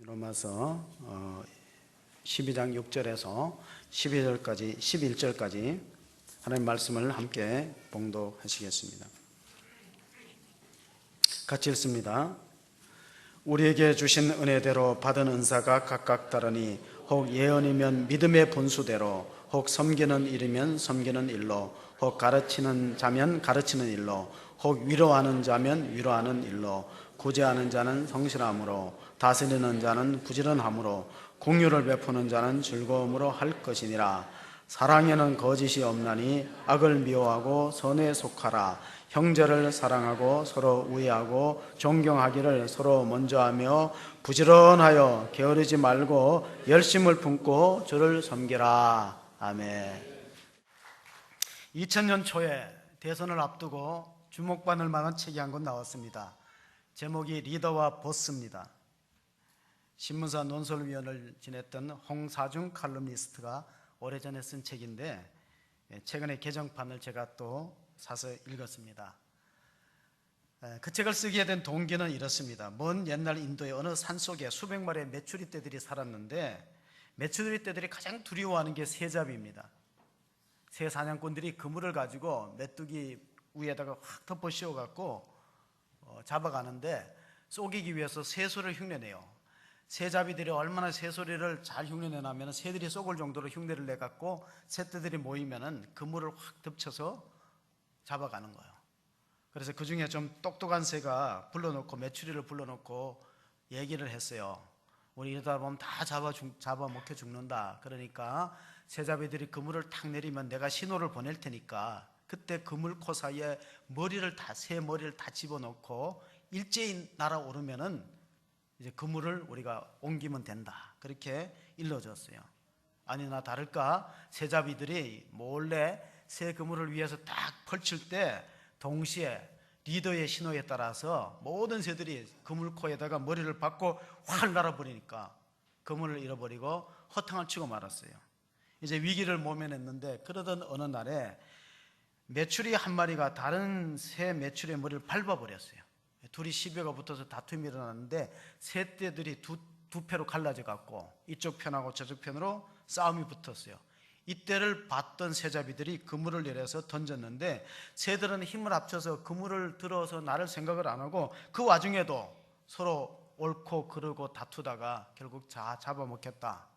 로마서 12장 6절에서 11절까지 하나님의 말씀을 함께 봉독하시겠습니다. 같이 읽습니다. 우리에게 주신 은혜대로 받은 은사가 각각 다르니 혹 예언이면 믿음의 분수대로, 혹 섬기는 일이면 섬기는 일로, 혹 가르치는 자면 가르치는 일로, 혹 위로하는 자면 위로하는 일로, 구제하는 자는 성실함으로, 다스리는 자는 부지런함으로, 공유를 베푸는 자는 즐거움으로 할 것이니라. 사랑에는 거짓이 없나니 악을 미워하고 선에 속하라. 형제를 사랑하고 서로 우애하고 존경하기를 서로 먼저 하며 부지런하여 게으르지 말고 열심을 품고 주를 섬기라. 아멘. 2000년 초에 대선을 앞두고 주목받을 만한 책이 한 권 나왔습니다. 제목이 리더와 보스입니다. 신문사 논설위원을 지냈던 홍사중 칼럼니스트가 오래전에 쓴 책인데 최근에 개정판을 제가 또 사서 읽었습니다. 그 책을 쓰게 된 동기는 이렇습니다. 먼 옛날 인도의 어느 산속에 수백 마리의 메추리 떼들이 살았는데 메추리 떼들이 가장 두려워하는 게 새잡이입니다. 새 사냥꾼들이 그물을 가지고 메뚜기 위에다가 확 덮어 씌워갖고 잡아가는데 쏘기기 위해서 새소리를 흉내내요. 새잡이들이 얼마나 새소리를 잘 흉내내냐면 새들이 쏘글 정도로 흉내를 내갖고 새떼들이 모이면은 그물을 확 덮쳐서 잡아가는 거예요. 그래서 그 중에 좀 똑똑한 새가 불러놓고 메추리를 불러놓고 얘기를 했어요. 우리 이러다 보면 다 잡아먹혀 죽는다. 그러니까 새잡이들이 그물을 탁 내리면 내가 신호를 보낼 테니까 그때 그물코 사이에 새 머리를 다 집어넣고 일제히 날아오르면은 이제 그물을 우리가 옮기면 된다. 그렇게 일러줬어요. 아니나 다를까 새잡이들이 몰래 새 그물을 위해서 딱 펼칠 때 동시에 리더의 신호에 따라서 모든 새들이 그물코에다가 머리를 박고 확 날아버리니까 그물을 잃어버리고 허탕을 치고 말았어요. 이제 위기를 모면했는데 그러던 어느 날에 메추리 한 마리가 다른 새 메추리의 머리를 밟아버렸어요. 둘이 시비가 붙어서 다툼이 일어났는데 새떼들이 두 패로 갈라져 갖고 이쪽 편하고 저쪽 편으로 싸움이 붙었어요. 이때를 봤던 새잡이들이 그물을 내려서 던졌는데 새들은 힘을 합쳐서 그물을 들어서 나를 생각을 안 하고 그 와중에도 서로 옳고 그르고 다투다가 결국 잡아먹혔다.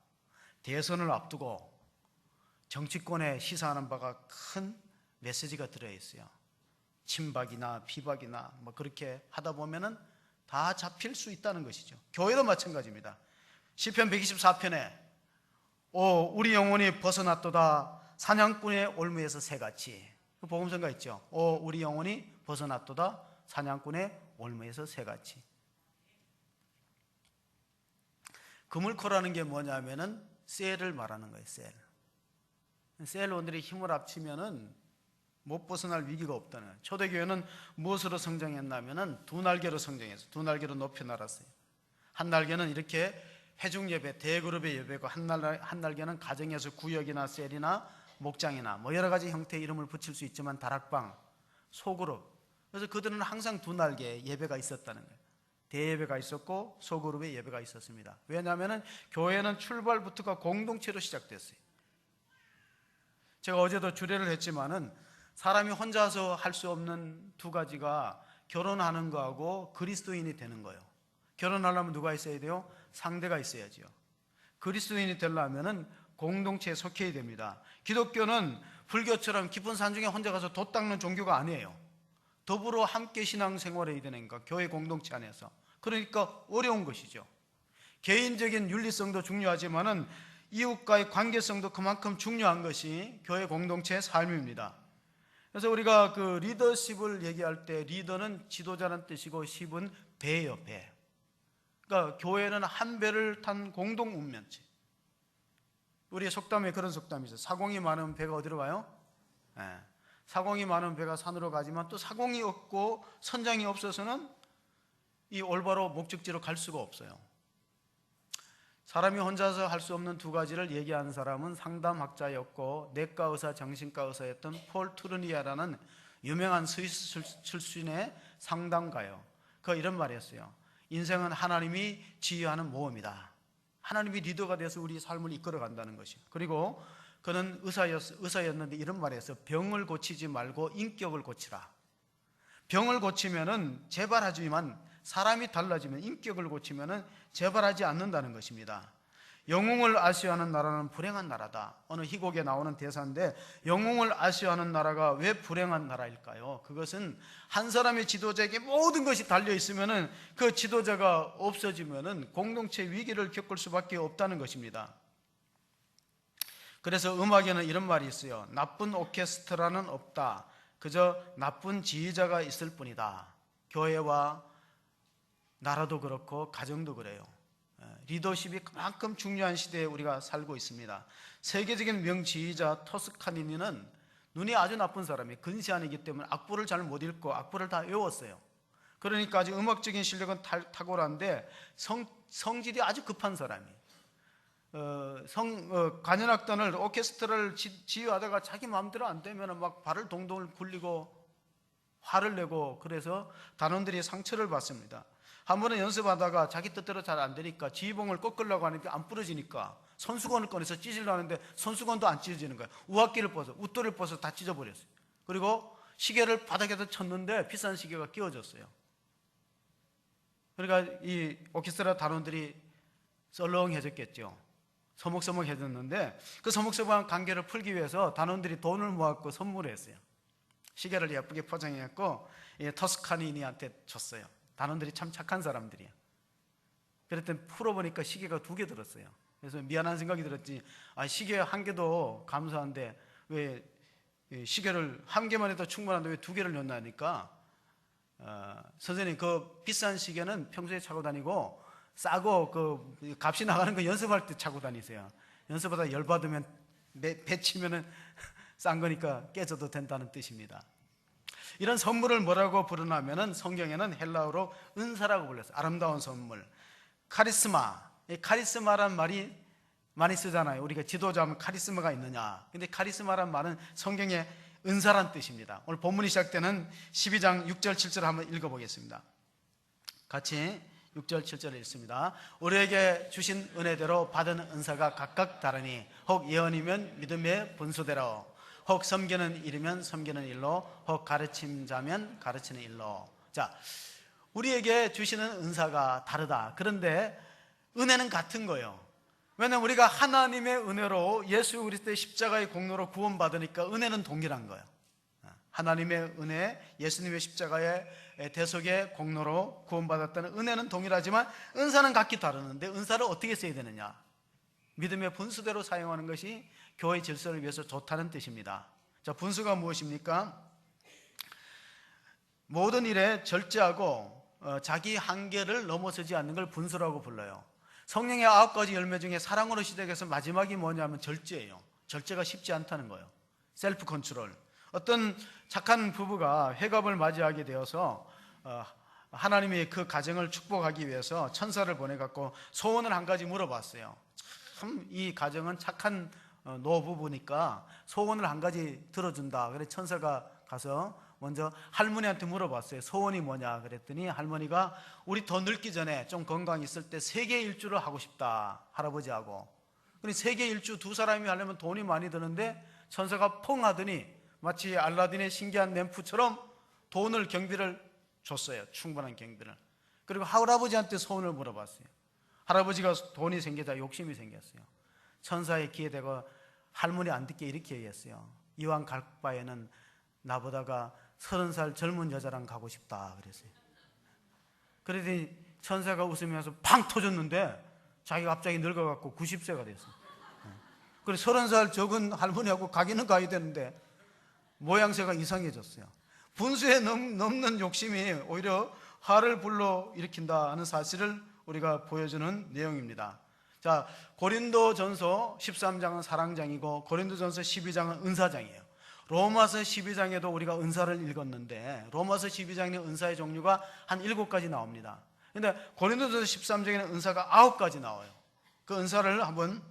대선을 앞두고 정치권에 시사하는 바가 큰 메시지가 들어있어요. 친박이나 비박이나 뭐 그렇게 하다 보면은 다 잡힐 수 있다는 것이죠. 교회도 마찬가지입니다. 시편 124편에 우리 영혼이 벗어났도다 사냥꾼의 올무에서 새같이, 그 복음성가 있죠. 우리 영혼이 벗어났도다 사냥꾼의 올무에서 새같이. 그물코라는 게 뭐냐면은 셀을 말하는 거예요. 셀원들이 힘을 합치면은 못 벗어날 위기가 없다는 거예요. 초대교회는 무엇으로 성장했냐면은 두 날개로 성장해서 두 날개로 높여 날았어요. 한 날개는 이렇게 회중 예배, 대그룹의 예배고 한 날개는 가정에서 구역이나 셀이나 목장이나 뭐 여러 가지 형태의 이름을 붙일 수 있지만 다락방, 소그룹. 그래서 그들은 항상 두 날개의 예배가 있었다는 거예요. 대예배가 있었고 소그룹의 예배가 있었습니다. 왜냐하면 교회는 출발부터가 공동체로 시작됐어요. 제가 어제도 주례를 했지만은 사람이 혼자서 할 수 없는 두 가지가 결혼하는 거하고 그리스도인이 되는 거예요. 결혼하려면 누가 있어야 돼요? 상대가 있어야지요. 그리스도인이 되려면은 공동체에 속해야 됩니다. 기독교는 불교처럼 깊은 산중에 혼자 가서 돛 닦는 종교가 아니에요. 더불어 함께 신앙생활해야 되니까 교회 공동체 안에서. 그러니까 어려운 것이죠. 개인적인 윤리성도 중요하지만은 이웃과의 관계성도 그만큼 중요한 것이 교회 공동체의 삶입니다. 그래서 우리가 그 리더십을 얘기할 때 리더는 지도자라는 뜻이고 십은 배예요, 배. 그러니까 교회는 한 배를 탄 공동 운명체. 우리의 속담에 그런 속담이 있어요. 사공이 많으면 배가 어디로 가요? 네. 사공이 많으면 배가 산으로 가지만 또 사공이 없고 선장이 없어서는 이 올바로 목적지로 갈 수가 없어요. 사람이 혼자서 할 수 없는 두 가지를 얘기하는 사람은 상담학자였고 내과 의사, 정신과 의사였던 폴 투르니아라는 유명한 스위스 출신의 상담가요. 그 이런 말이었어요. 인생은 하나님이 지휘하는 모험이다. 하나님이 리더가 돼서 우리 삶을 이끌어 간다는 것이요. 그리고 그는 의사였는데 이런 말이었어요. 병을 고치지 말고 인격을 고치라. 병을 고치면은 재발하지만 사람이 달라지면 인격을 고치면은 재발하지 않는다는 것입니다. 영웅을 아시아하는 나라는 불행한 나라다. 어느 희곡에 나오는 대사인데 영웅을 아시아하는 나라가 왜 불행한 나라일까요? 그것은 한 사람의 지도자에게 모든 것이 달려 있으면은 그 지도자가 없어지면은 공동체 위기를 겪을 수밖에 없다는 것입니다. 그래서 음악에는 이런 말이 있어요. 나쁜 오케스트라는 없다. 그저 나쁜 지휘자가 있을 뿐이다. 교회와 나라도 그렇고 가정도 그래요. 리더십이 그만큼 중요한 시대에 우리가 살고 있습니다. 세계적인 명지휘자 토스카니니는 눈이 아주 나쁜 사람이 근시안이기 때문에 악보를 잘 못 읽고 악보를 다 외웠어요. 그러니까 아주 음악적인 실력은 탁월한데 성질이 아주 급한 사람이. 관현악단을 오케스트라를 지휘하다가 자기 마음대로 안 되면 막 발을 동동 굴리고 화를 내고 그래서 단원들이 상처를 받습니다. 한 번은 연습하다가 자기 뜻대로 잘 안 되니까 지휘봉을 꺾으려고 하니까 안 부러지니까 손수건을 꺼내서 찢으려고 하는데 손수건도 안 찢어지는 거예요. 우악기를 벗어 웃도를 벗어 다 찢어버렸어요. 그리고 시계를 바닥에서 쳤는데 비싼 시계가 끼워졌어요. 그러니까 이 오케스트라 단원들이 썰렁해졌겠죠. 서먹서먹해졌는데 그 서먹서먹한 관계를 풀기 위해서 단원들이 돈을 모았고 선물했어요. 시계를 예쁘게 포장해갖고 토스카니니한테 줬어요. 단원들이 참 착한 사람들이에요. 그랬더니 풀어보니까 시계가 2개 들었어요. 그래서 미안한 생각이 들었지. 시계 1개도 감사한데 왜 시계를 1개만 해도 충분한데 왜 2개를 줬나 하니까 선생님 그 비싼 시계는 평소에 차고 다니고 싸고 그 값이 나가는 거 연습할 때 차고 다니세요. 연습하다 열받으면 배치면은 싼 거니까 깨져도 된다는 뜻입니다. 이런 선물을 뭐라고 부르냐면은 성경에는 헬라어로 은사라고 불렀어요. 아름다운 선물. 카리스마. 이 카리스마란 말이 많이 쓰잖아요. 우리가 지도자하면 카리스마가 있느냐. 근데 카리스마란 말은 성경의 은사란 뜻입니다. 오늘 본문이 시작되는 12장 6절 7절 한번 읽어보겠습니다. 같이 6절 7절을 읽습니다. 우리에게 주신 은혜대로 받은 은사가 각각 다르니 혹 예언이면 믿음의 분수대로 혹 섬기는 일이면 섬기는 일로 혹 가르침자면 가르치는 일로. 자, 우리에게 주시는 은사가 다르다. 그런데 은혜는 같은 거예요. 왜냐하면 우리가 하나님의 은혜로 예수 그리스도의 십자가의 공로로 구원받으니까 은혜는 동일한 거예요. 하나님의 은혜, 예수님의 십자가의 대속의 공로로 구원받았다는 은혜는 동일하지만 은사는 각기 다르는데 은사를 어떻게 써야 되느냐? 믿음의 분수대로 사용하는 것이 교회 질서를 위해서 좋다는 뜻입니다. 자, 분수가 무엇입니까? 모든 일에 절제하고 자기 한계를 넘어서지 않는 걸 분수라고 불러요. 성령의 9가지 열매 중에 사랑으로 시작해서 마지막이 뭐냐면 절제예요. 절제가 쉽지 않다는 거예요. 셀프 컨트롤. 어떤 착한 부부가 회갑을 맞이하게 되어서 하나님이 그 가정을 축복하기 위해서 천사를 보내갖고 소원을 한 가지 물어봤어요. 참 이 가정은 착한 노부부니까 소원을 한 가지 들어준다. 그래서 천사가 가서 먼저 할머니한테 물어봤어요. 소원이 뭐냐 그랬더니 할머니가 우리 더 늙기 전에 좀 건강 있을 때 세계 일주를 하고 싶다. 할아버지하고. 근데 세계 일주 두 사람이 하려면 돈이 많이 드는데 천사가 퐁 하더니 마치 알라딘의 신기한 램프처럼 돈을 경비를 줬어요. 충분한 경비를. 그리고 할아버지한테 소원을 물어봤어요. 할아버지가 돈이 생기자 욕심이 생겼어요. 천사의 귀에 대고 할머니 안 듣게 이렇게 얘기했어요. 이왕 갈 바에는 나보다가 30살 젊은 여자랑 가고 싶다 그랬어요. 그러더니 천사가 웃으면서 팡 터졌는데 자기가 갑자기 늙어갖고 90세가 됐어요. 그래서 30살 적은 할머니하고 가기는 가야 되는데 모양새가 이상해졌어요. 분수에 넘는 욕심이 오히려 화를 불러 일으킨다 하는 사실을 우리가 보여주는 내용입니다. 자, 고린도전서 13장은 사랑장이고 고린도전서 12장은 은사장이에요. 로마서 12장에도 우리가 은사를 읽었는데 로마서 12장에는 은사의 종류가 한 7가지 나옵니다. 근데 고린도전서 13장에는 은사가 9가지 나와요. 그 은사를 한번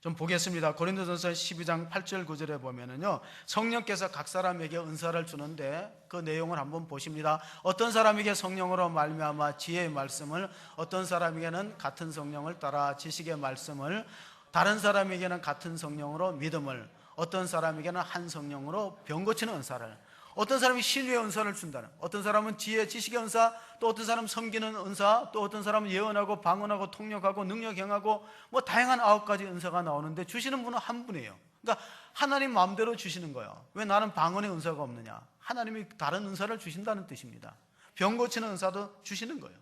좀 보겠습니다. 고린도전서 12장 8절 9절에 보면은요, 성령께서 각 사람에게 은사를 주는데 그 내용을 한번 보십니다. 어떤 사람에게 성령으로 말미암아 지혜의 말씀을, 어떤 사람에게는 같은 성령을 따라 지식의 말씀을, 다른 사람에게는 같은 성령으로 믿음을, 어떤 사람에게는 한 성령으로 병 고치는 은사를, 어떤 사람이 신유의 은사를 준다는, 어떤 사람은 지혜, 지식의 은사, 또 어떤 사람은 섬기는 은사, 또 어떤 사람은 예언하고 방언하고 통역하고 능력 행하고 뭐 다양한 9가지 은사가 나오는데 주시는 분은 한 분이에요. 그러니까 하나님 마음대로 주시는 거예요. 왜 나는 방언의 은사가 없느냐? 하나님이 다른 은사를 주신다는 뜻입니다. 병 고치는 은사도 주시는 거예요.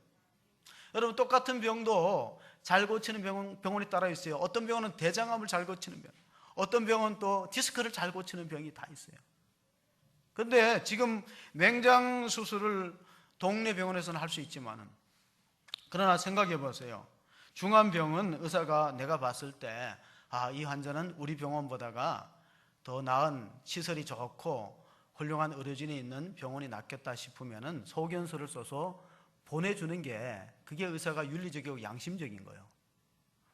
여러분, 똑같은 병도 잘 고치는 병원이 따라 있어요. 어떤 병원은 대장암을 잘 고치는 병, 어떤 병은 또 디스크를 잘 고치는 병이 다 있어요. 그런데 지금 맹장 수술을 동네 병원에서는 할 수 있지만은, 그러나 생각해 보세요. 중환병은 의사가 내가 봤을 때 이 환자는 우리 병원보다가 더 나은 시설이 좋고 훌륭한 의료진이 있는 병원이 낫겠다 싶으면은 소견서를 써서 보내주는 게, 그게 의사가 윤리적이고 양심적인 거예요.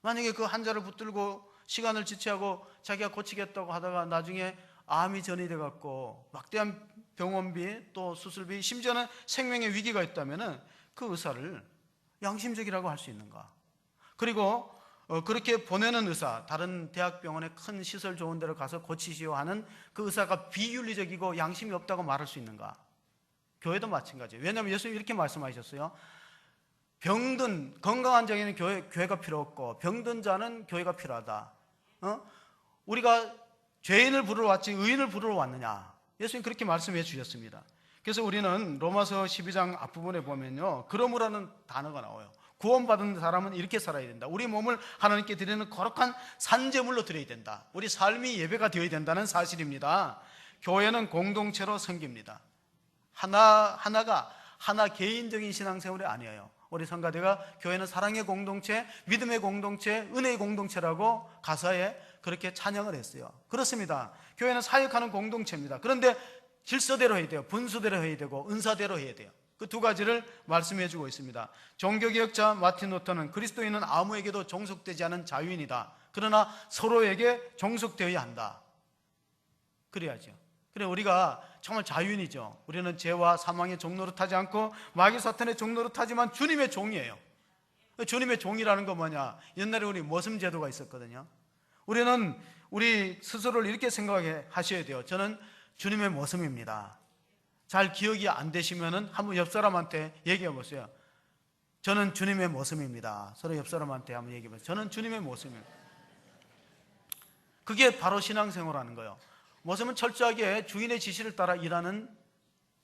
만약에 그 환자를 붙들고 시간을 지체하고 자기가 고치겠다고 하다가 나중에 암이 전이돼 갖고 막대한 병원비 또 수술비, 심지어는 생명의 위기가 있다면은 그 의사를 양심적이라고 할 수 있는가? 그리고 그렇게 보내는 의사, 다른 대학병원에 큰 시설 좋은 데로 가서 고치시오 하는 그 의사가 비윤리적이고 양심이 없다고 말할 수 있는가? 교회도 마찬가지예요. 왜냐하면 예수님이 이렇게 말씀하셨어요. 병든, 건강한 자에는 교회가 필요 없고 병든 자는 교회가 필요하다. 우리가 죄인을 부르러 왔지 의인을 부르러 왔느냐? 예수님 그렇게 말씀해 주셨습니다. 그래서 우리는 로마서 12장 앞부분에 보면요, 그러므라는 단어가 나와요. 구원받은 사람은 이렇게 살아야 된다. 우리 몸을 하나님께 드리는 거룩한 산제물로 드려야 된다. 우리 삶이 예배가 되어야 된다는 사실입니다. 교회는 공동체로 섬깁니다. 하나 개인적인 신앙생활이 아니에요. 우리 성가대가 교회는 사랑의 공동체, 믿음의 공동체, 은혜의 공동체라고 가사에 그렇게 찬양을 했어요. 그렇습니다. 교회는 사역하는 공동체입니다. 그런데 질서대로 해야 돼요. 분수대로 해야 되고 은사대로 해야 돼요. 그 두 가지를 말씀해 주고 있습니다. 종교개혁자 마틴 루터는 그리스도인은 아무에게도 종속되지 않은 자유인이다. 그러나 서로에게 종속되어야 한다. 그래야죠. 그래, 우리가 정말 자유인이죠. 우리는 죄와 사망의 종로로 타지 않고 마귀 사탄의 종로로 타지만 주님의 종이에요. 주님의 종이라는 건 뭐냐? 옛날에 우리 머슴 제도가 있었거든요. 우리는 우리 스스로를 이렇게 생각하셔야 돼요. 저는 주님의 머슴입니다. 잘 기억이 안 되시면은 한번 옆 사람한테 얘기해 보세요. 저는 주님의 머슴입니다. 서로 옆 사람한테 한번 얘기해 보세요. 저는 주님의 머슴입니다. 그게 바로 신앙생활하는 거예요. 머슴은 철저하게 주인의 지시를 따라 일하는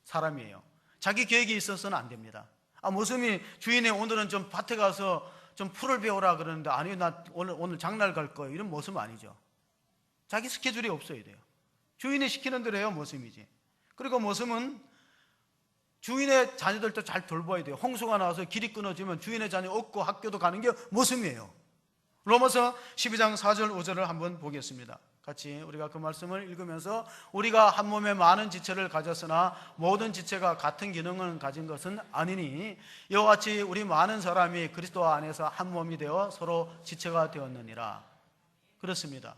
사람이에요. 자기 계획이 있어서는 안 됩니다. 머슴이 주인이 오늘은 좀 밭에 가서 좀 풀을 베어라 그러는데, 아니요, 나 오늘 장날 갈 거예요. 이런 머슴 아니죠. 자기 스케줄이 없어야 돼요. 주인이 시키는 대로 해요, 머슴이지. 그리고 머슴은 주인의 자녀들도 잘 돌봐야 돼요. 홍수가 나와서 길이 끊어지면 주인의 자녀 얻고 학교도 가는 게 머슴이에요. 로마서 12장 4절 5절을 한번 보겠습니다. 같이 우리가 그 말씀을 읽으면서, 우리가 한 몸에 많은 지체를 가졌으나 모든 지체가 같은 기능을 가진 것은 아니니 이와 같이 우리 많은 사람이 그리스도 안에서 한 몸이 되어 서로 지체가 되었느니라. 그렇습니다.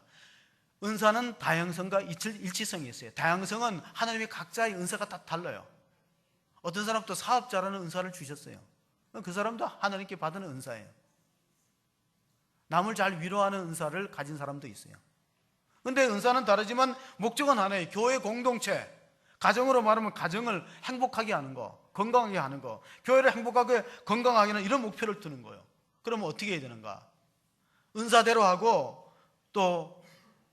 은사는 다양성과 일치성이 있어요. 다양성은 하나님이 각자의 은사가 다 달라요. 어떤 사람도 사업자라는 은사를 주셨어요. 그 사람도 하나님께 받은 은사예요. 남을 잘 위로하는 은사를 가진 사람도 있어요. 근데 은사는 다르지만 목적은 하나예요. 교회 공동체, 가정으로 말하면 가정을 행복하게 하는 거, 건강하게 하는 거, 교회를 행복하게 건강하게 하는 이런 목표를 두는 거예요. 그러면 어떻게 해야 되는가? 은사대로 하고 또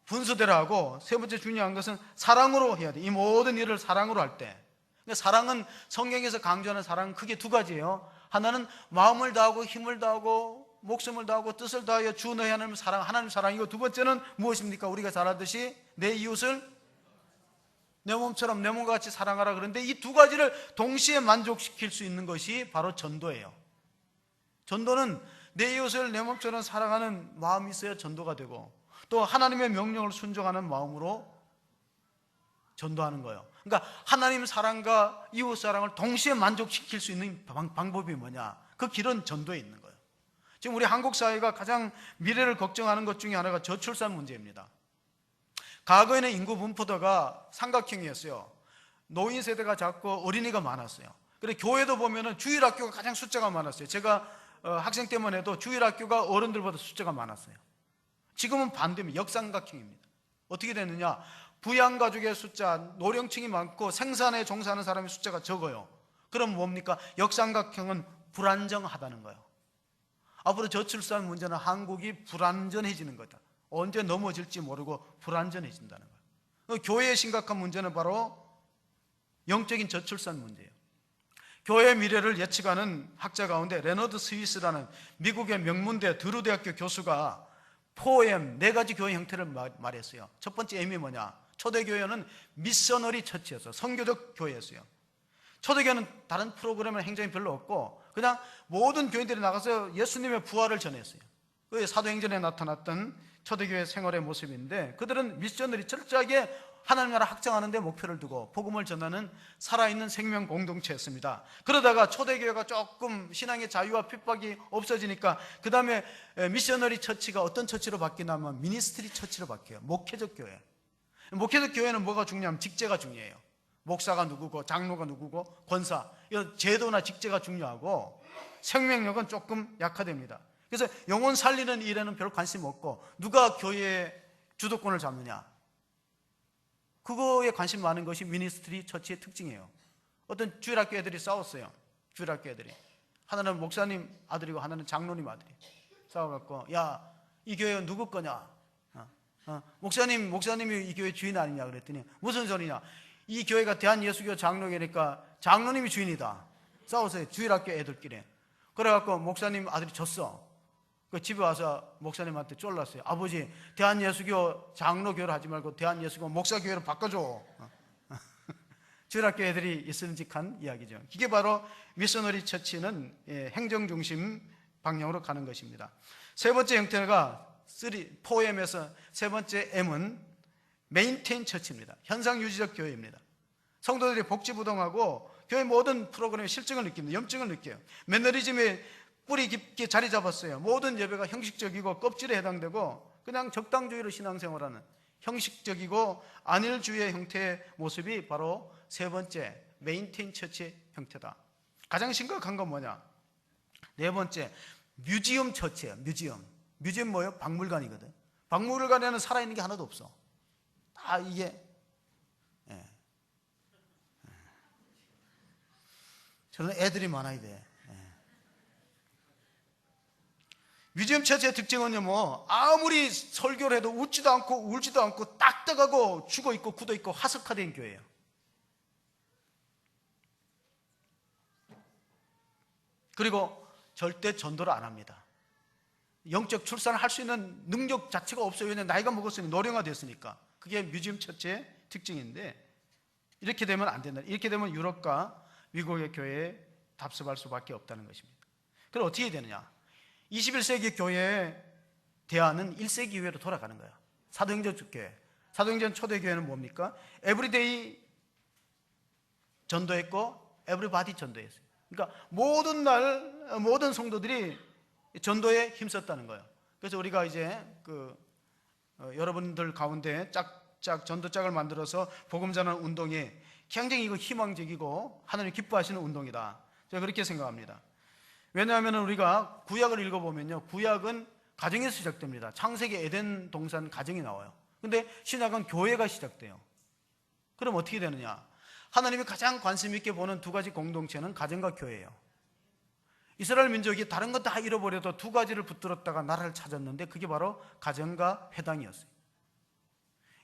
분수대로 하고, 세 번째 중요한 것은 사랑으로 해야 돼. 이 모든 일을 사랑으로 할 때. 그러니까 사랑은, 성경에서 강조하는 사랑은 크게 두 가지예요. 하나는 마음을 다하고 힘을 다하고 목숨을 다하고 뜻을 다하여 주 너희 하나님 사랑, 하나님 사랑이고, 두 번째는 무엇입니까? 우리가 잘 알듯이 내 이웃을 내 몸처럼 내 몸과 같이 사랑하라. 그런데 이 두 가지를 동시에 만족시킬 수 있는 것이 바로 전도예요. 전도는 내 이웃을 내 몸처럼 사랑하는 마음이 있어야 전도가 되고, 또 하나님의 명령을 순종하는 마음으로 전도하는 거예요. 그러니까 하나님 사랑과 이웃 사랑을 동시에 만족시킬 수 있는 방법이 뭐냐? 그 길은 전도에 있는 거예요. 지금 우리 한국 사회가 가장 미래를 걱정하는 것 중에 하나가 저출산 문제입니다. 과거에는 인구 분포도가 삼각형이었어요. 노인 세대가 작고 어린이가 많았어요. 그래 교회도 보면은 주일학교가 가장 숫자가 많았어요. 제가 학생 때만 해도 주일학교가 어른들보다 숫자가 많았어요. 지금은 반대입니다. 역삼각형입니다. 어떻게 됐느냐? 부양가족의 숫자, 노령층이 많고 생산에 종사하는 사람의 숫자가 적어요. 그럼 뭡니까? 역삼각형은 불안정하다는 거예요. 앞으로 저출산 문제는 한국이 불안전해지는 거다. 언제 넘어질지 모르고 불안전해진다는 거예요. 교회의 심각한 문제는 바로 영적인 저출산 문제예요. 교회의 미래를 예측하는 학자 가운데 레너드 스위스라는 미국의 명문대 드루 대학교 교수가 4M, 4가지 교회 형태를 말했어요. 첫 번째 M이 뭐냐? 초대교회는 미셔너리 처치였어요. 선교적 교회였어요. 초대교회는 다른 프로그램이나 행정이 별로 없고 그냥 모든 교인들이 나가서 예수님의 부활을 전했어요. 그게 사도행전에 나타났던 초대교회 생활의 모습인데 그들은 미셔너리 철저하게 하나님 나라 확장하는 데 목표를 두고 복음을 전하는 살아있는 생명 공동체였습니다. 그러다가 초대교회가 조금 신앙의 자유와 핍박이 없어지니까 그 다음에 미셔너리 처치가 어떤 처치로 바뀌냐면 미니스트리 처치로 바뀌어요. 목회적 교회. 목회적 교회는 뭐가 중요하면 직제가 중요해요. 목사가 누구고 장로가 누구고 권사 이런 제도나 직제가 중요하고 생명력은 조금 약화됩니다. 그래서 영혼 살리는 일에는 별 관심 없고 누가 교회의 주도권을 잡느냐 그거에 관심 많은 것이 미니스트리 처치의 특징이에요. 어떤 주일학교 애들이 싸웠어요. 주일학교 애들이 하나는 목사님 아들이고 하나는 장로님 아들이 싸워갖고 야 이 교회 누구 거냐 목사님이 이 교회 주인 아니냐 그랬더니 무슨 소리냐 이 교회가 대한예수교 장로교니까 장로님이 주인이다. 싸웠어요. 주일학교 애들끼리. 그래갖고 목사님 아들이 졌어. 그 집에 와서 목사님한테 쫄랐어요. 아버지 대한예수교 장로교를 하지 말고 대한예수교 목사교회로 바꿔줘. 주일학교 애들이 있음직한 이야기죠. 이게 바로 미셔너리 처치는 행정중심 방향으로 가는 것입니다. 세 번째 형태가 4M에서 세 번째 M은 메인테인 처치입니다. 현상유지적 교회입니다. 성도들이 복지부동하고 교회 모든 프로그램에 실증을 느낍니다. 염증을 느껴요. 매너리즘에 뿌리 깊게 자리 잡았어요. 모든 예배가 형식적이고 껍질에 해당되고 그냥 적당주의로 신앙생활하는 형식적이고 안일주의의 형태의 모습이 바로 세 번째 메인테인 처치의 형태다. 가장 심각한 건 뭐냐? 네 번째 뮤지엄 처치예요. 뮤지엄 뭐예요? 박물관이거든. 박물관에는 살아있는 게 하나도 없어. 다 이게 저는 애들이 많아야 돼. 뮤지엄 처치의 특징은요, 아무리 설교를 해도 웃지도 않고 울지도 않고 딱딱하고 죽어있고 굳어있고 화석화된 교회예요. 그리고 절대 전도를 안 합니다. 영적 출산을 할 수 있는 능력 자체가 없어요. 왜냐하면 나이가 먹었으니까 노령화 됐으니까. 그게 뮤지엄 처치의 특징인데 이렇게 되면 안 된다. 이렇게 되면 유럽과 미국의 교회에 답습할 수밖에 없다는 것입니다. 그럼 어떻게 해야 되느냐? 21세기 교회의 대안은 1세기 교회로 돌아가는 거예요. 사도행전 교회. 사도행전 초대교회는 뭡니까? 에브리데이 전도했고 에브리바디 전도했어요. 그러니까 모든 성도들이 전도에 힘썼다는 거예요. 그래서 우리가 이제 여러분들 가운데 짝짝 전도짝을 만들어서 복음 전하는 운동이 굉장히 희망적이고 하나님 기뻐하시는 운동이다. 제가 그렇게 생각합니다. 왜냐하면 우리가 구약을 읽어보면요, 구약은 가정에서 시작됩니다. 창세기 에덴 동산 가정이 나와요. 근데 신약은 교회가 시작돼요. 그럼 어떻게 되느냐? 하나님이 가장 관심 있게 보는 두 가지 공동체는 가정과 교회예요. 이스라엘 민족이 다른 것 다 잃어버려도 두 가지를 붙들었다가 나라를 찾았는데 그게 바로 가정과 회당이었어요.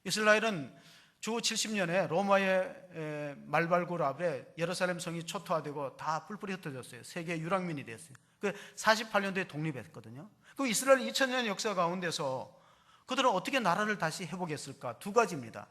이스라엘은 주 70년에 로마의 말발굴 앞에 예루살렘 성이 초토화되고 다 뿔뿔이 흩어졌어요. 세계 유랑민이 됐어요. 그 48년도에 독립했거든요. 그 이스라엘 2000년 역사 가운데서 그들은 어떻게 나라를 다시 회복했을까? 두 가지입니다.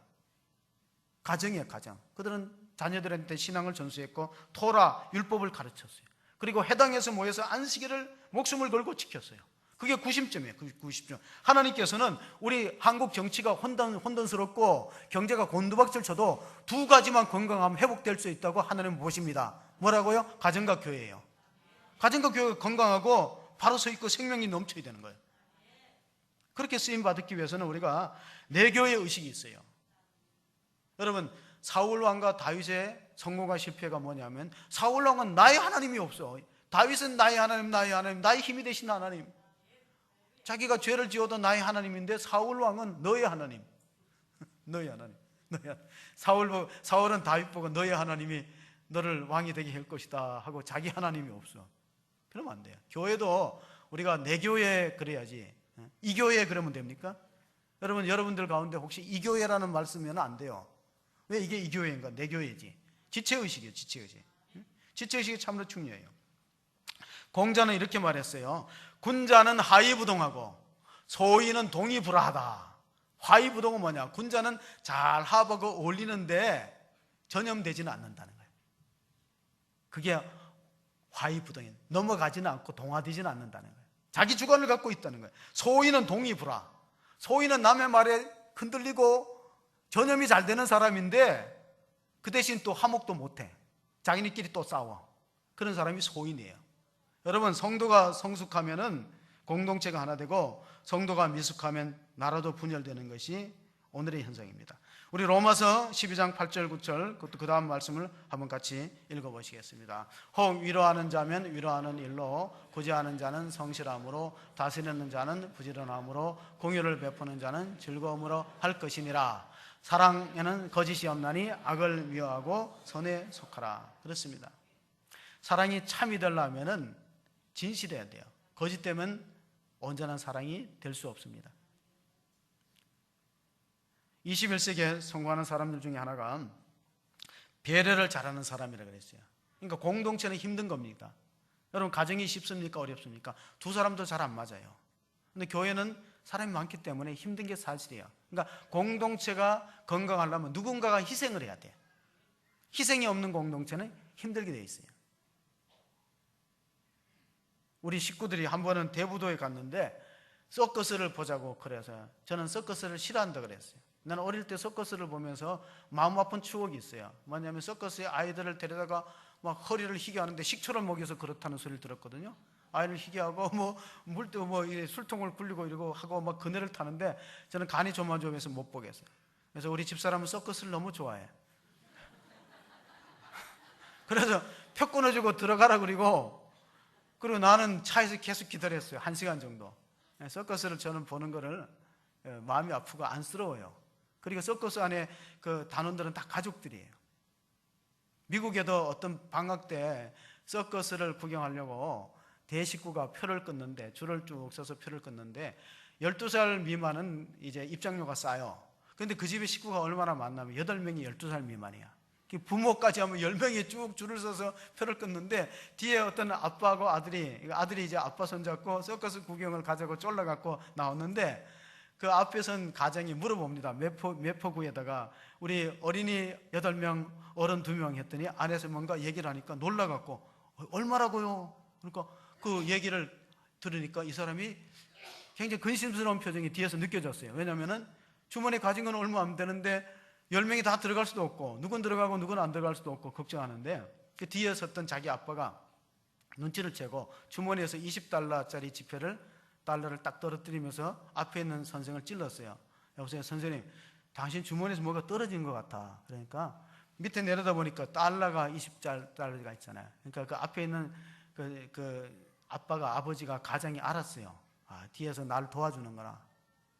가정이에요, 가정. 그들은 자녀들한테 신앙을 전수했고 토라, 율법을 가르쳤어요. 그리고 회당에서 모여서 안식일을 목숨을 걸고 지켰어요. 그게 구심점이에요. 90점. 하나님께서는 우리 한국 정치가 혼돈스럽고 경제가 곤두박질 쳐도 두 가지만 건강하면 회복될 수 있다고 하나님은 보십니다. 뭐라고요? 가정과 교회예요. 가정과 교회가 건강하고 바로 서 있고 생명이 넘쳐야 되는 거예요. 그렇게 쓰임 받기 위해서는 우리가 내교의 의식이 있어요. 여러분, 사울 왕과 다윗의 성공과 실패가 뭐냐면, 사울 왕은 나의 하나님이 없어. 다윗은 나의 하나님, 나의 힘이 되신 하나님. 자기가 죄를 지어도 나의 하나님인데, 사울 왕은 너의 하나님. 너의 하나님. 사울은 다윗 보고 너의 하나님이 너를 왕이 되게 할 것이다 하고 자기 하나님이 없어. 그러면 안 돼요. 교회도 우리가 내 교회 그래야지. 이 교회 그러면 됩니까? 여러분들 가운데 혹시 이 교회라는 말 쓰면 안 돼요. 왜 이게 이 교회인가? 내 교회지. 지체의식이에요. 지체의식. 지체의식이 참으로 중요해요. 공자는 이렇게 말했어요. 군자는 하위부동하고 소위는 동의불하다. 하위부동은 뭐냐? 군자는 잘 합하고 어울리는데 전염되지는 않는다는 거예요. 그게 화이부동이 넘어가지는 않고 동화되지는 않는다는 거예요. 자기 주관을 갖고 있다는 거예요. 소위는 동의불하. 소위는 남의 말에 흔들리고 전염이 잘 되는 사람인데 그 대신 또 화목도 못해. 자기네끼리 또 싸워. 그런 사람이 소인이에요. 여러분, 성도가 성숙하면은 공동체가 하나 되고, 성도가 미숙하면 나라도 분열되는 것이 오늘의 현상입니다. 우리 로마서 12장 8절 9절 그것도 그 다음 말씀을 한번 같이 읽어보시겠습니다. 혹 위로하는 자면 위로하는 일로, 구제하는 자는 성실함으로, 다스리는 자는 부지런함으로, 공유를 베푸는 자는 즐거움으로 할 것이니라. 사랑에는 거짓이 없나니 악을 미워하고 선에 속하라. 그렇습니다. 사랑이 참이 되려면 진실해야 돼요. 거짓되면 온전한 사랑이 될 수 없습니다. 21세기에 성공하는 사람들 중에 하나가 배려를 잘하는 사람이라고 그랬어요. 그러니까 공동체는 힘든 겁니다. 여러분, 가정이 쉽습니까? 어렵습니까? 두 사람도 잘 안 맞아요. 근데 교회는 사람이 많기 때문에 힘든 게 사실이에요. 그러니까 공동체가 건강하려면 누군가가 희생을 해야 돼요. 희생이 없는 공동체는 힘들게 돼 있어요. 우리 식구들이 한 번은 대부도에 갔는데 서커스를 보자고 그래서, 저는 서커스를 싫어한다 그랬어요. 나는 어릴 때 서커스를 보면서 마음 아픈 추억이 있어요. 뭐냐면 서커스에 아이들을 데려다가 막 허리를 희게 하는데 식초를 먹여서 그렇다는 소리를 들었거든요. 아이를 희게 하고 물도 술통을 굴리고 이러고 하고 막 그네를 타는데 저는 간이 조마조마해서 못 보겠어요. 그래서 우리 집사람은 서커스를 너무 좋아해. 그래서 표 끊어주고 들어가라 그리고 나는 차에서 계속 기다렸어요. 1시간 정도. 서커스를 저는 보는 거를 마음이 아프고 안쓰러워요. 그리고 서커스 안에 그 단원들은 다 가족들이에요. 미국에도 어떤 방학 때 서커스를 구경하려고 대식구가 표를 끊는데, 줄을 쭉 서서 표를 끊는데 12살 미만은 이제 입장료가 싸요. 그런데 그 집에 식구가 얼마나 많냐면 8명이 12살 미만이야. 부모까지 하면 10명이 쭉 줄을 서서 표를 끊는데 뒤에 어떤 아빠하고 아들이 이제 아빠 손잡고 서커스 구경을 가자고 쫄라갖고 나왔는데, 그 앞에 선 가장이 물어봅니다. 몇 포구에다가 우리 어린이 8명, 어른 2명 했더니 안에서 뭔가 얘기를 하니까 놀라갖고 얼마라고요? 그러니까 그 얘기를 들으니까 이 사람이 굉장히 근심스러운 표정이 뒤에서 느껴졌어요. 왜냐면은 주머니에 가진 건 얼마 안 되는데 10명이 다 들어갈 수도 없고 누군 들어가고 누군 안 들어갈 수도 없고 걱정하는데, 그 뒤에 섰던 자기 아빠가 눈치를 채고 주머니에서 $20짜리 달러를 딱 떨어뜨리면서 앞에 있는 선생을 찔렀어요. 여보세요, 선생님, 당신 주머니에서 뭐가 떨어진 것 같아. 그러니까 밑에 내려다 보니까 달러가 $20짜리가 있잖아요. 그러니까 그 앞에 있는 그 아버지가 가장이 알았어요. 뒤에서 날 도와주는구나.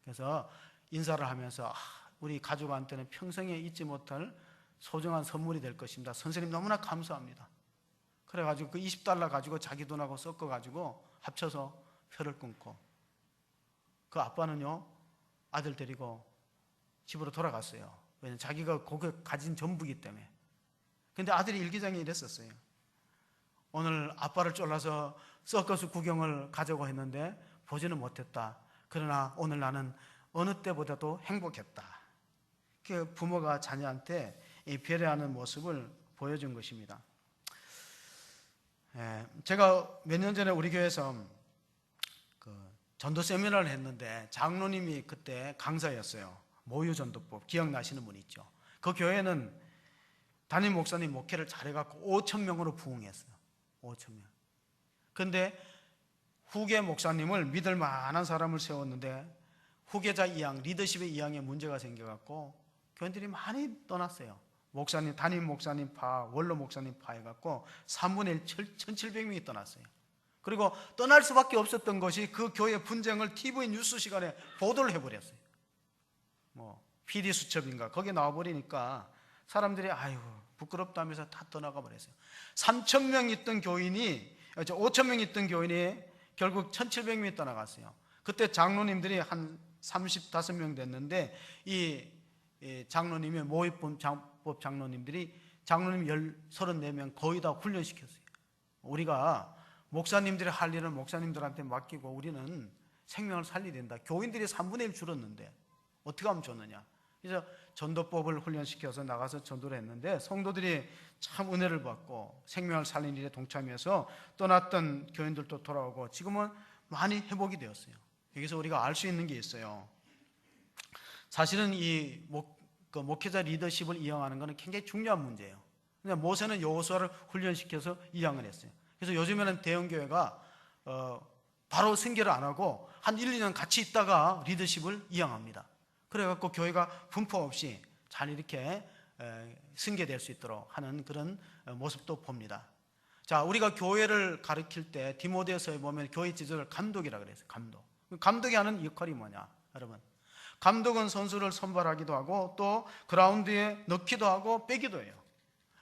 그래서 인사를 하면서 우리 가족한테는 평생에 잊지 못할 소중한 선물이 될 것입니다. 선생님 너무나 감사합니다. 그래가지고 그 $20 가지고 자기 돈하고 섞어가지고 합쳐서 표를 끊고, 그 아빠는요 아들 데리고 집으로 돌아갔어요. 왜냐면 자기가 거기에 가진 전부이기 때문에. 근데 아들이 일기장에 이랬었어요. 오늘 아빠를 쫄라서 서커스 구경을 가자고 했는데 보지는 못했다. 그러나 오늘 나는 어느 때보다도 행복했다. 그 부모가 자녀한테 이 배려하는 모습을 보여준 것입니다. 제가 몇 년 전에 우리 교회에서 전도 세미나를 했는데 장로님이 그때 강사였어요. 모유전도법 기억나시는 분 있죠? 그 교회는 담임 목사님 목회를 잘해갖고 5,000명으로 부흥했어요. 5,000명. 그런데 후계 목사님을 믿을 만한 사람을 세웠는데 후계자 이양, 리더십의 이양에 문제가 생겨갖고 교인들이 많이 떠났어요. 목사님, 담임 목사님 파, 원로 목사님 파 해갖고 3분의 1, 1700명이 떠났어요. 그리고 떠날 수밖에 없었던 것이 그 교회 분쟁을 TV 뉴스 시간에 보도를 해버렸어요. PD 수첩인가 거기에 나와버리니까 사람들이 아유 부끄럽다면서 다 떠나가 버렸어요. 3,000명 있던 교인이 5,000명 있던 교인이 결국 1,700명이 떠나갔어요. 그때 장로님들이 한 35명 됐는데 이 장로님의 모의법 장로님들이 장로님 34명 거의 다 훈련시켰어요. 우리가 목사님들이 할 일은 목사님들한테 맡기고 우리는 생명을 살려야 된다. 교인들이 3분의 1 줄었는데 어떻게 하면 좋느냐. 그래서 전도법을 훈련시켜서 나가서 전도를 했는데 성도들이 참 은혜를 받고 생명을 살리는 일에 동참해서 떠났던 교인들도 돌아오고 지금은 많이 회복이 되었어요. 여기서 우리가 알 수 있는 게 있어요. 사실은 이 목회자 리더십을 이양하는 것은 굉장히 중요한 문제예요. 근데 모세는 여호수아를 훈련시켜서 이양을 했어요. 그래서 요즘에는 대형교회가 바로 승계를 안 하고 한 1, 2년 같이 있다가 리더십을 이양합니다. 그래갖고 교회가 분포 없이 잘 이렇게 승계될 수 있도록 하는 그런 모습도 봅니다. 자, 우리가 교회를 가르칠 때 디모데서에 보면 교회 지도를 감독이라 그랬어요. 감독이 하는 역할이 뭐냐, 여러분? 감독은 선수를 선발하기도 하고 또 그라운드에 넣기도 하고 빼기도 해요.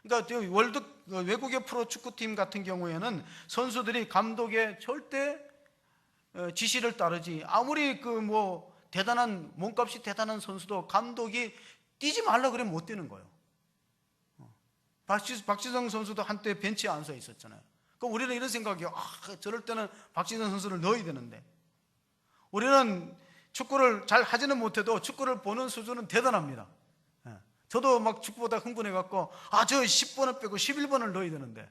그러니까 외국의 프로 축구팀 같은 경우에는 선수들이 감독의 절대 지시를 따르지, 아무리 대단한 몸값이 대단한 선수도 감독이 뛰지 말라 그러면 못 뛰는 거예요. 박지성 선수도 한때 벤치에 앉아 있었잖아요. 그럼 우리는 이런 생각이에요. 저럴 때는 박지성 선수를 넣어야 되는데, 우리는 축구를 잘 하지는 못해도 축구를 보는 수준은 대단합니다. 저도 막 축구보다 흥분해갖고 저 10번을 빼고 11번을 넣어야 되는데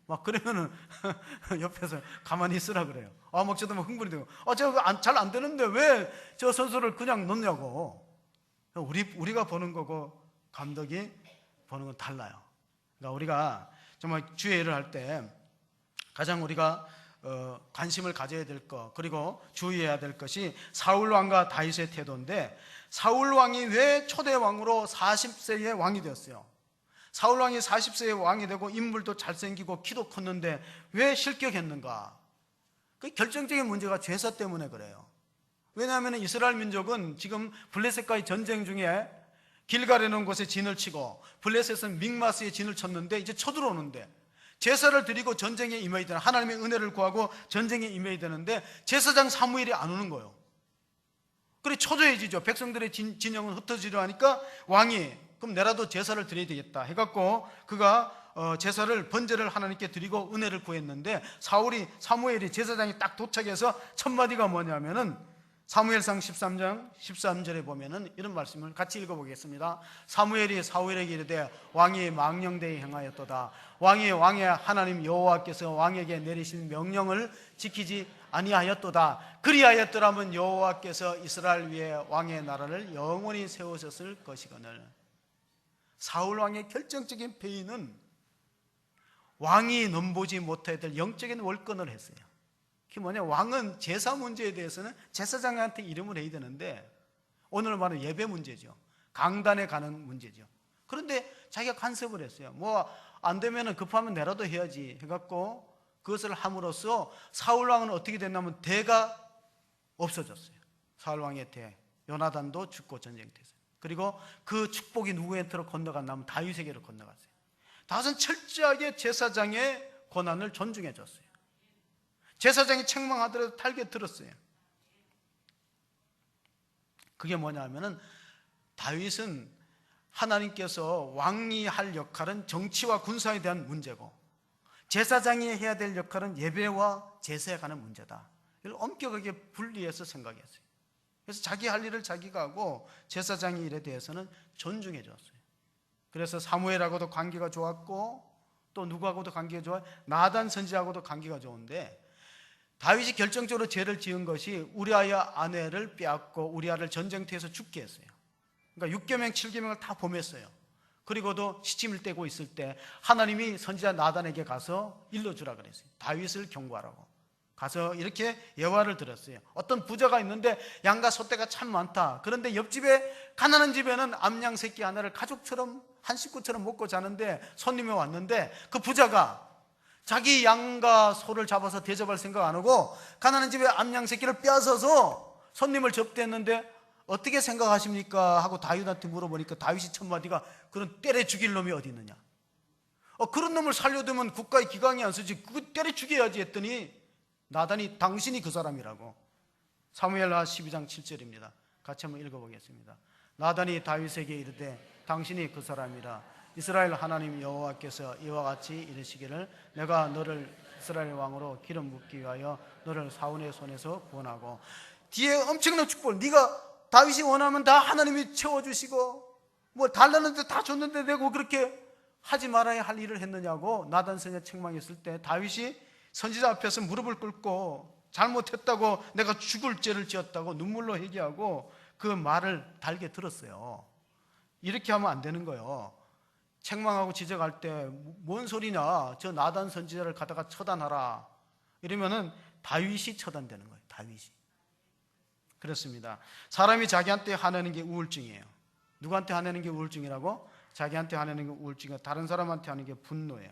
막 그러면은 옆에서 가만히 있으라 그래요. 막 저도 막 흥분이 되고 저 잘 안 되는데 왜 저 선수를 그냥 넣냐고. 우리가 보는 거고 감독이 보는 건 달라요. 그러니까 우리가 정말 주의 일을 할 때 가장 우리가 관심을 가져야 될 것, 그리고 주의해야 될 것이 사울 왕과 다윗의 태도인데, 사울 왕이 왜 초대 왕으로 40세의 왕이 되었어요? 사울 왕이 40세의 왕이 되고 인물도 잘생기고 키도 컸는데 왜 실격했는가? 그 결정적인 문제가 제사 때문에 그래요. 왜냐하면 이스라엘 민족은 지금 블레셋과의 전쟁 중에 길갈이라는 곳에 진을 치고 블레셋은 믹마스에 진을 쳤는데 이제 쳐들어오는데 제사를 드리고 전쟁에 임해야 되는, 하나님의 은혜를 구하고 전쟁에 임해야 되는데 제사장 사무엘이 안 오는 거예요. 그래 초조해지죠. 백성들의 진영은 흩어지려 하니까 왕이 그럼 내라도 제사를 드려야 되겠다 해갖고 그가 제사를 번제를 하나님께 드리고 은혜를 구했는데, 사무엘이 제사장이 딱 도착해서 첫 마디가 뭐냐면은 사무엘상 13장 13절에 보면은 이런 말씀을 같이 읽어보겠습니다. 사무엘이 사울에게 이르되 왕이 망령되이 행하였도다. 왕의 하나님 여호와께서 왕에게 내리신 명령을 지키지 아니하였도다. 그리하였더라면 여호와께서 이스라엘 위에 왕의 나라를 영원히 세우셨을 것이거늘. 사울 왕의 결정적인 패인은 왕이 넘보지 못해야 될 영적인 월권을 했어요. 그게 뭐냐, 왕은 제사 문제에 대해서는 제사장한테 이름을 해야 되는데, 오늘 말은 예배 문제죠. 강단에 가는 문제죠. 그런데 자기가 간섭을 했어요. 안 되면 급하면 내라도 해야지 해갖고 그것을 함으로써 사울 왕은 어떻게 됐냐면 대가 없어졌어요. 사울 왕의 대, 요나단도 죽고 전쟁터에서. 그리고 그 축복이 누구한테로 건너갔냐면 다윗에게로 건너갔어요. 다윗은 철저하게 제사장의 권한을 존중해 줬어요. 제사장이 책망하더라도 탈게 들었어요. 그게 뭐냐 하면은 다윗은 하나님께서 왕이 할 역할은 정치와 군사에 대한 문제고 제사장이 해야 될 역할은 예배와 제사에 관한 문제다. 이걸 엄격하게 분리해서 생각했어요. 그래서 자기 할 일을 자기가 하고 제사장의 일에 대해서는 존중해 줬어요. 그래서 사무엘하고도 관계가 좋았고 또 누구하고도 관계가 좋아요? 나단 선지자하고도 관계가 좋은데, 다윗이 결정적으로 죄를 지은 것이 우리아의 아내를 빼앗고 우리아를 전쟁터에서 죽게 했어요. 그러니까 6계명 7계명을 다 범했어요. 그리고도 시침을 떼고 있을 때 하나님이 선지자 나단에게 가서 일러주라 그랬어요. 다윗을 경고하라고. 가서 이렇게 예화를 들었어요. 어떤 부자가 있는데 양과 소떼가 참 많다. 그런데 옆집에 가난한 집에는 암양 새끼 하나를 가족처럼 한 식구처럼 먹고 자는데 손님이 왔는데 그 부자가 자기 양과 소를 잡아서 대접할 생각 안 하고 가난한 집에 암양 새끼를 빼앗아서 손님을 접대했는데 어떻게 생각하십니까? 하고 다윗한테 물어보니까 다윗이 첫 마디가 그런 때려 죽일 놈이 어디 있느냐. 그런 놈을 살려두면 국가의 기강이 안 쓰지. 그거 때려 죽여야지 했더니 나단이 당신이 그 사람이라고. 사무엘하 12장 7절입니다. 같이 한번 읽어보겠습니다. 나단이 다윗에게 이르되 당신이 그 사람이라. 이스라엘 하나님 여호와께서 이와 같이 이르시기를 내가 너를 이스라엘 왕으로 기름 붓기 위하여 너를 사울의 손에서 구원하고. 뒤에 엄청난 축복. 네가 다윗이 원하면 다 하나님이 채워주시고 뭐 달라는데 다 줬는데 내가 그렇게 하지 말아야 할 일을 했느냐고 나단 선지자 책망했을 때 다윗이 선지자 앞에서 무릎을 꿇고 잘못했다고 내가 죽을 죄를 지었다고 눈물로 회개하고 그 말을 달게 들었어요. 이렇게 하면 안 되는 거예요. 책망하고 지적할 때 뭔 소리냐, 저 나단 선지자를 갖다가 처단하라 이러면은 다윗이 처단되는 거예요. 다윗이. 그렇습니다. 사람이 자기한테 화내는 게 우울증이에요. 누구한테 화내는 게 우울증이라고? 자기한테 화내는 게 우울증이고 다른 사람한테 하는 게 분노예요.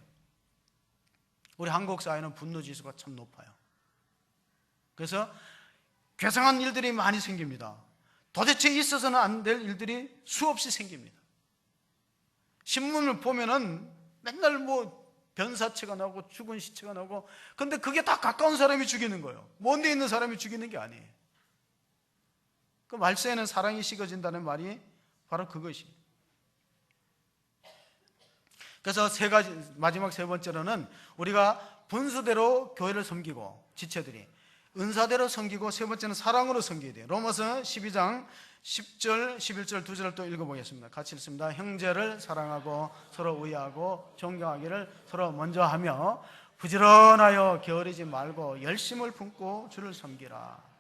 우리 한국 사회는 분노 지수가 참 높아요. 그래서 괴상한 일들이 많이 생깁니다. 도대체 있어서는 안 될 일들이 수없이 생깁니다. 신문을 보면은 맨날 뭐 변사체가 나오고 죽은 시체가 나오고, 근데 그게 다 가까운 사람이 죽이는 거예요. 먼 데 있는 사람이 죽이는 게 아니에요. 그 말세에는 사랑이 식어진다는 말이 바로 그것입니다. 그래서 세 가지, 마지막 세 번째로는 우리가 분수대로 교회를 섬기고, 지체들이 은사대로 섬기고, 세 번째는 사랑으로 섬겨야 돼요. 로마서 12장 10절, 11절 두 절을 또 읽어보겠습니다. 같이 읽습니다. 형제를 사랑하고 서로 의하고 존경하기를 서로 먼저 하며 부지런하여 게으르지 말고 열심을 품고 주를 섬기라.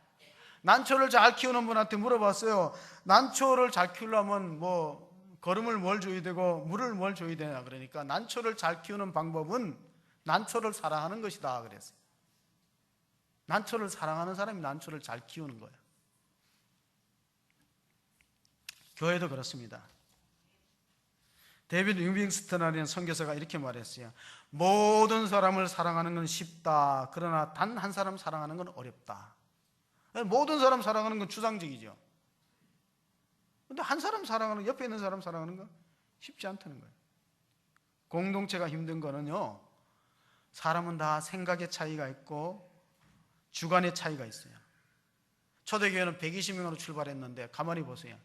난초를 잘 키우는 분한테 물어봤어요. 난초를 잘 키우려면 뭐 거름을 뭘 줘야 되고 물을 뭘 줘야 되냐. 그러니까 난초를 잘 키우는 방법은 난초를 사랑하는 것이다 그랬어요. 난초를 사랑하는 사람이 난초를 잘 키우는 거예요. 교회도 그렇습니다. 데이비드 링빙스턴이라는 선교사가 이렇게 말했어요. 모든 사람을 사랑하는 건 쉽다. 그러나 단 한 사람 사랑하는 건 어렵다. 모든 사람 사랑하는 건 추상적이죠. 근데 한 사람 사랑하는, 옆에 있는 사람 사랑하는 건 쉽지 않다는 거예요. 공동체가 힘든 거는요, 사람은 다 생각의 차이가 있고 주관의 차이가 있어요. 초대교회는 120명으로 출발했는데 가만히 보세요.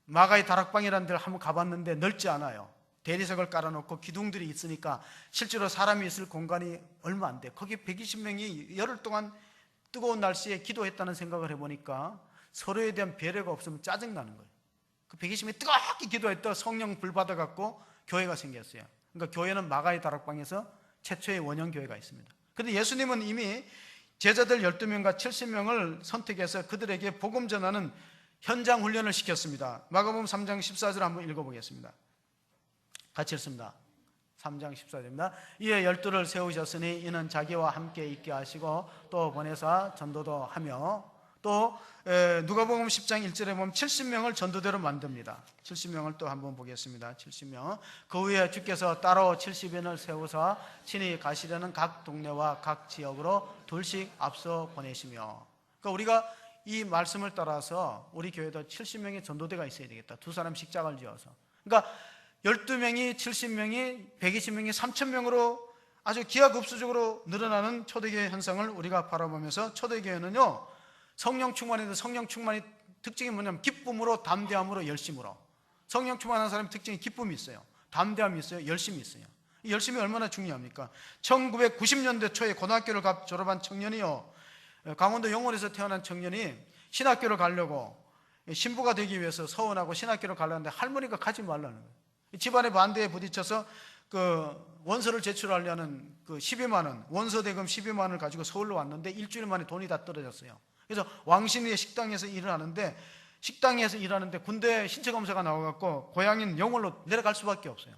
마가의 다락방이라는 데를 한번 가봤는데 넓지 않아요. 대리석을 깔아놓고 기둥들이 있으니까 실제로 사람이 있을 공간이 얼마 안 돼. 거기 120명이 열흘 동안 뜨거운 날씨에 기도했다는 생각을 해보니까 서로에 대한 배려가 없으면 짜증나는 거예요. 그 120명이 뜨겁게 기도했다가 성령 불 받아갖고 교회가 생겼어요. 그러니까 교회는 마가의 다락방에서 최초의 원형 교회가 있습니다. 그런데 예수님은 이미 제자들 12명과 70명을 선택해서 그들에게 복음 전하는 현장 훈련을 시켰습니다. 마가복음 3장 14절 한번 읽어보겠습니다. 같이 읽습니다. 3장 14절입니다. 이에 12를 세우셨으니 이는 자기와 함께 있게 하시고 또 보내사 전도도 하며, 또 누가복음 10장 1절에 보면 70명을 전도대로 만듭니다. 70명을 또 한번 보겠습니다. 70명. 그 후에 주께서 따로 70인을 세우사 친히 가시려는 각 동네와 각 지역으로 둘씩 앞서 보내시며. 그러니까 우리가 이 말씀을 따라서 우리 교회도 70명의 전도대가 있어야 되겠다. 두 사람씩 짝을 지어서. 그러니까 12명이 70명이 120명이 3,000명으로 아주 기하급수적으로 늘어나는 초대교회 현상을 우리가 바라보면서, 초대교회는요, 성령 충만인데 성령 충만의 특징이 뭐냐면 기쁨으로, 담대함으로, 열심으로. 성령 충만한 사람의 특징이 기쁨이 있어요, 담대함이 있어요, 열심이 있어요. 이 열심이 얼마나 중요합니까? 1990년대 초에 고등학교를 졸업한 청년이요, 강원도 영월에서 태어난 청년이 신학교를 가려고, 신부가 되기 위해서 서원하고 신학교를 가려는데 할머니가 가지 말라는 거예요. 집안의 반대에 부딪혀서 그 원서를 제출하려는 그 12만 원, 원서 대금 12만 원을 가지고 서울로 왔는데 일주일 만에 돈이 다 떨어졌어요. 그래서 왕신리의 식당에서 일을 하는데, 식당에서 일하는데 군대 신체 검사가 나와갖고 고향인 영월로 내려갈 수밖에 없어요.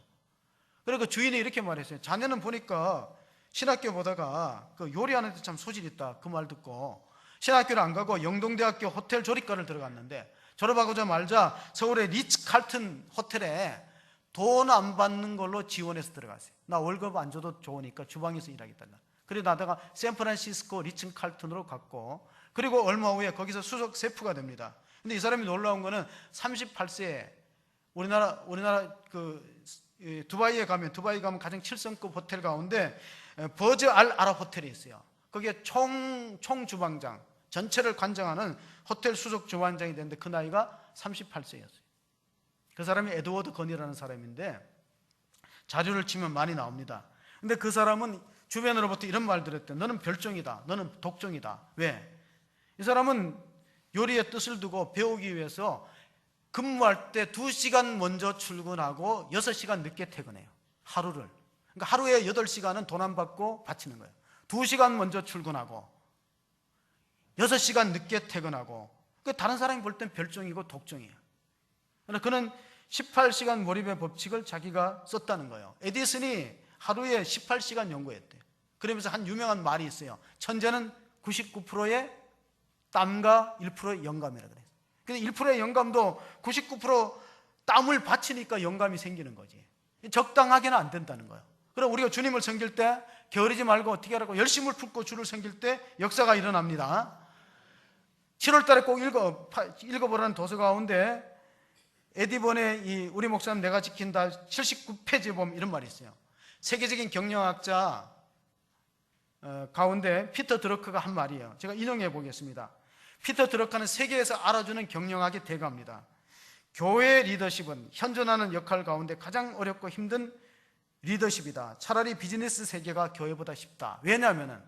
그리고 주인이 이렇게 말했어요. 자네는 보니까 신학교 보다가 그 요리하는 데 참 소질 있다 그 말 듣고 신학교를 안 가고 영동대학교 호텔 조리과를 들어갔는데 졸업하고자 말자 서울의 리츠 칼튼 호텔에 돈 안 받는 걸로 지원해서 들어갔어요. 나 월급 안 줘도 좋으니까 주방에서 일하겠다. 그래 나다가 샌프란시스코 리츠 칼튼으로 갔고, 그리고 얼마 후에 거기서 수석 셰프가 됩니다. 근데 이 사람이 놀라운 거는 38세에 우리나라 그 두바이에 가면 가장 7성급 호텔 가운데 버즈 알 아랍 호텔이 있어요. 거기에 총 주방장 전체를 관장하는 호텔 수석 주방장이 됐는데 그 나이가 38세였어요. 그 사람이 에드워드 건이라는 사람인데 자료를 치면 많이 나옵니다. 근데 그 사람은 주변으로부터 이런 말 들었대. 너는 별종이다. 너는 독종이다. 왜? 이 사람은 요리의 뜻을 두고 배우기 위해서 근무할 때 2시간 먼저 출근하고 6시간 늦게 퇴근해요. 하루를. 그러니까 하루에 8시간은 돈 안 받고 바치는 거예요. 2시간 먼저 출근하고 6시간 늦게 퇴근하고. 다른 사람이 볼 땐 별종이고 독종이에요. 그는 18시간 몰입의 법칙을 자기가 썼다는 거예요. 에디슨이 하루에 18시간 연구했대요. 그러면서 한 유명한 말이 있어요. 천재는 99%의 땀과 1%의 영감이라 그래요. 근데 1%의 영감도 99% 땀을 바치니까 영감이 생기는 거지. 적당하게는 안 된다는 거예요. 그럼 우리가 주님을 섬길 때 게으르지 말고 어떻게 하라고 열심을 품고 주를 섬길 때 역사가 일어납니다. 7월 달에 꼭 읽어보라는 도서 가운데 에디본의 이 우리 목사는 내가 지킨다 79페이지에 보면 이런 말이 있어요. 세계적인 경영학자 가운데 피터 드러크가 한 말이에요. 제가 인용해 보겠습니다. 피터 드러크는 세계에서 알아주는 경영학의 대가입니다. 교회 리더십은 현존하는 역할 가운데 가장 어렵고 힘든 리더십이다. 차라리 비즈니스 세계가 교회보다 쉽다. 왜냐하면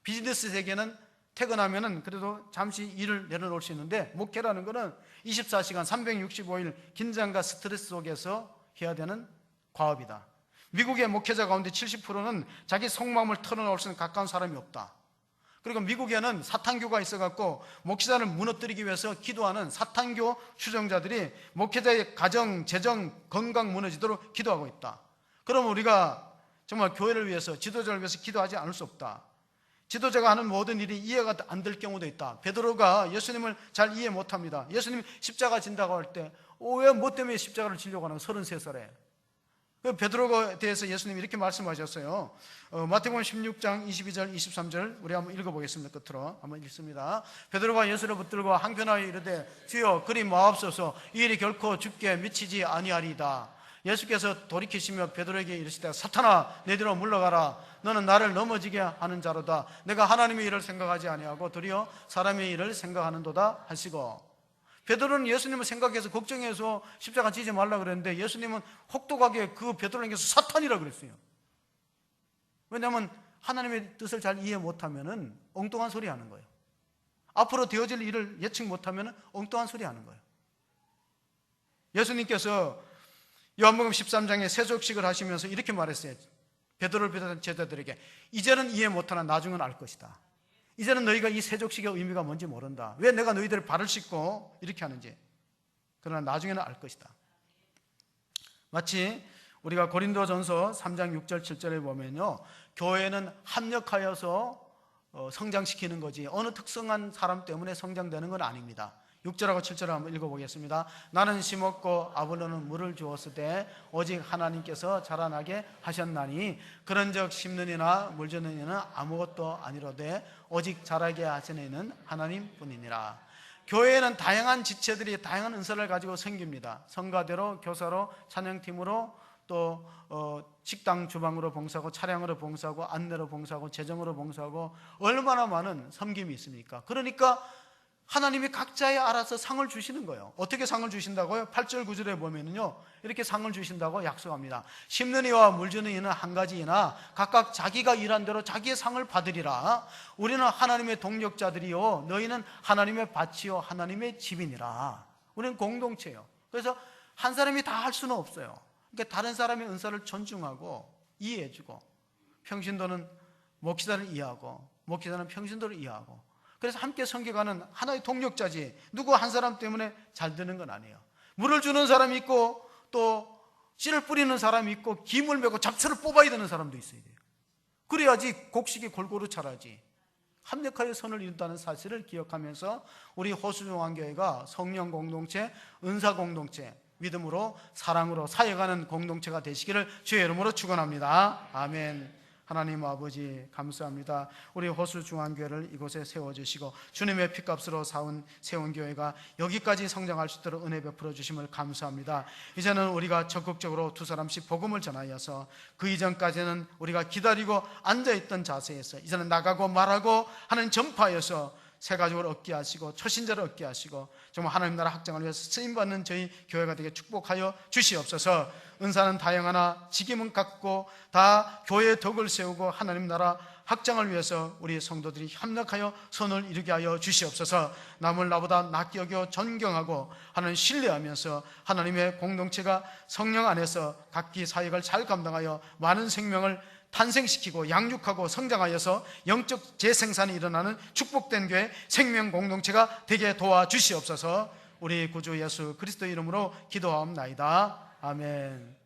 비즈니스 세계는 퇴근하면은 그래도 잠시 일을 내려놓을 수 있는데 목회라는 것은 24시간 365일 긴장과 스트레스 속에서 해야 되는 과업이다. 미국의 목회자 가운데 70%는 자기 속마음을 털어놓을 수 있는 가까운 사람이 없다. 그리고 미국에는 사탄교가 있어갖고 목회자를 무너뜨리기 위해서 기도하는 사탄교 추종자들이 목회자의 가정, 재정, 건강 무너지도록 기도하고 있다. 그럼 우리가 정말 교회를 위해서, 지도자를 위해서 기도하지 않을 수 없다. 지도자가 하는 모든 일이 이해가 안 될 경우도 있다. 베드로가 예수님을 잘 이해 못합니다. 예수님이 십자가 진다고 할 때 왜 뭐 때문에 십자가를 지려고 하는 거야? 33살에. 베드로에 대해서 예수님이 이렇게 말씀하셨어요. 마태복음 16장 22절 23절 우리 한번 읽어보겠습니다. 끝으로 한번 읽습니다. 베드로가 예수를 붙들고 항변하여 이르되 주여 그리 마옵소서 이 일이 결코 주께 미치지 아니하리이다. 예수께서 돌이키시며 베드로에게 이르시되 사탄아 내 뒤로 물러가라. 너는 나를 넘어지게 하는 자로다. 내가 하나님의 일을 생각하지 아니하고 도리어 사람의 일을 생각하는도다 하시고. 베드로는 예수님을 생각해서 걱정해서 십자가 지지 말라 그랬는데 예수님은 혹독하게 그 베드로에게서 사탄이라 그랬어요. 왜냐하면 하나님의 뜻을 잘 이해 못하면 엉뚱한 소리 하는 거예요. 앞으로 되어질 일을 예측 못하면 엉뚱한 소리 하는 거예요. 예수님께서 요한복음 13장에 세족식을 하시면서 이렇게 말했어요. 베드로를 비롯한 제자들에게 이제는 이해 못하나 나중은 알 것이다. 이제는 너희가 이 세족식의 의미가 뭔지 모른다. 왜 내가 너희들의 발을 씻고 이렇게 하는지. 그러나 나중에는 알 것이다. 마치 우리가 고린도전서 3장 6절 7절에 보면요, 교회는 합력하여서 성장시키는 거지 어느 특성한 사람 때문에 성장되는 건 아닙니다. 6절하고 7절을 한번 읽어보겠습니다. 나는 심었고 아볼로는 물을 주었으되 오직 하나님께서 자라나게 하셨나니 그런즉 심는 이나 물 주는 이는 아무것도 아니로되 오직 자라게 하시는 이는 하나님뿐이니라. 교회에는 다양한 지체들이 다양한 은사를 가지고 섬깁니다. 성가대로, 교사로, 찬양팀으로, 또 식당 주방으로 봉사하고 차량으로 봉사하고 안내로 봉사하고 재정으로 봉사하고 얼마나 많은 섬김이 있습니까? 그러니까 하나님이 각자에 알아서 상을 주시는 거예요. 어떻게 상을 주신다고요? 8절 9절에 보면은요 이렇게 상을 주신다고 약속합니다. 심는 이와 물 주는 이는 한 가지이나 각각 자기가 일한 대로 자기의 상을 받으리라. 우리는 하나님의 동력자들이요 너희는 하나님의 밭이요 하나님의 집이니라. 우리는 공동체예요. 그래서 한 사람이 다 할 수는 없어요. 그러니까 다른 사람의 은사를 존중하고 이해해주고, 평신도는 목회자를 이해하고 목회자는 평신도를 이해하고, 그래서 함께 섬겨가는 하나의 동력자지 누구 한 사람 때문에 잘 되는 건 아니에요. 물을 주는 사람이 있고 또 씨를 뿌리는 사람이 있고 김을 메고 잡초를 뽑아야 되는 사람도 있어야 돼요. 그래야지 곡식이 골고루 자라지. 합력하여 선을 이룬다는 사실을 기억하면서 우리 호수중앙교회가 성령 공동체, 은사 공동체, 믿음으로 사랑으로 사역하는 공동체가 되시기를 주의 이름으로 축원합니다. 아멘. 하나님 아버지 감사합니다. 우리 호수중앙교회를 이곳에 세워주시고 주님의 피값으로 세운 교회가 여기까지 성장할 수 있도록 은혜 베풀어 주심을 감사합니다. 이제는 우리가 적극적으로 두 사람씩 복음을 전하여서 그 이전까지는 우리가 기다리고 앉아있던 자세에서 이제는 나가고 말하고 하는 전파여서 새 가족을 얻게 하시고 초신자를 얻게 하시고 정말 하나님 나라 확장을 위해서 쓰임받는 저희 교회가 되게 축복하여 주시옵소서. 은사는 다양하나 직임은 같고 다 교회의 덕을 세우고 하나님 나라 확장을 위해서 우리 성도들이 협력하여 선을 이루게 하여 주시옵소서. 남을 나보다 낫게 여겨 존경하고 하나님 신뢰하면서 하나님의 공동체가 성령 안에서 각기 사역을 잘 감당하여 많은 생명을 탄생시키고 양육하고 성장하여서 영적 재생산이 일어나는 축복된 교회 생명 공동체가 되게 도와주시옵소서. 우리 구주 예수 그리스도 이름으로 기도하옵나이다. 아멘.